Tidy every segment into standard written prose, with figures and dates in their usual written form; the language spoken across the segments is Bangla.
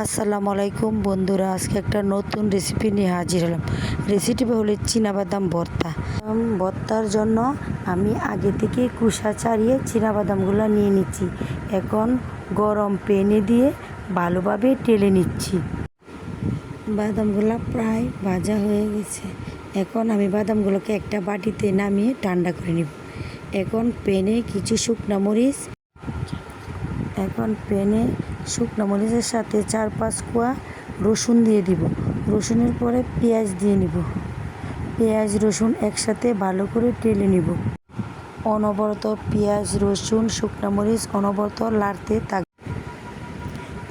আসসালামু আলাইকুম বন্ধুরা, আজকে একটা নতুন রেসিপি নিয়ে হাজির হলাম। রেসিপি হলো চীনাবাদাম ভর্তা। ভর্তার জন্য আমি আগে থেকে কুসা ছাড়িয়ে চীনাবাদামগুলো নিয়ে নিচ্ছি। এখন গরম প্যানে দিয়ে ভালোভাবে টেলে নিচ্ছি। বাদামগুলো প্রায় ভাজা হয়ে গেছে। এখন আমি বাদামগুলোকে একটা বাটিতে নামিয়ে ঠান্ডা করে নিব। এখন প্যানে কিছু শুকনো মরিচের সাথে 4-5 কোয়া রসুন দিয়ে দিব। রসুনের পরে পেঁয়াজ দিয়ে নিব। পেঁয়াজ রসুন একসাথে ভালো করে টেলে নিব। অনবরত পেঁয়াজ রসুন শুকনো মরিচ অনবরত লাড়তে থাকবে।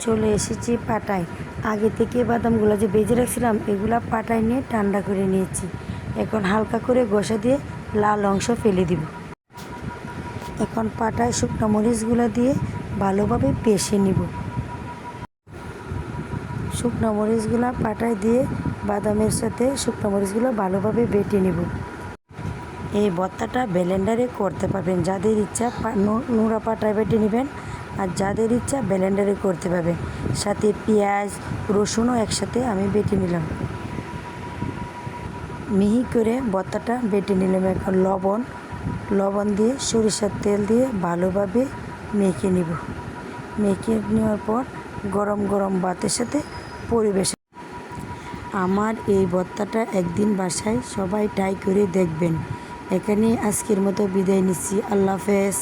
চলে এসেছি পাটায়। আগে থেকে বাদামগুলো যে ভেজে রাখছিলাম এগুলা পাটায় নিয়ে ঠান্ডা করে নিয়েছি। এখন হালকা করে ঘষা দিয়ে লাল অংশ ফেলে দিব। এখন পাটায় শুকনো মরিচগুলো দিয়ে ভালোভাবে পেষে নিব। শুকনো মরিচগুলো পাটায় দিয়ে বাদামের সাথে শুকনো মরিচগুলো ভালোভাবে বেটে নেব। এই ভর্তাটা ব্লেন্ডারে করতে পারবেন। যাদের ইচ্ছা নোড়া পাটায় বেটে নেবেন, আর যাদের ইচ্ছা ব্লেন্ডারে করতে পারবেন। সাথে পেঁয়াজ রসুনও একসাথে আমি বেটে নিলাম। মিহি করে ভর্তাটা বেটে নিলাম। এখন লবণ দিয়ে সরিষার তেল দিয়ে ভালোভাবে মেখে নিব। মেখে নেওয়ার পর গরম গরম ভাতের সাথে পরিবেশন। আমার এই ভর্তাটা একদিন বাসায় সবাই ট্রাই করে দেখবেন। এখানে আজকের মতো বিদায় নিচ্ছি। আল্লাহ হাফেজ।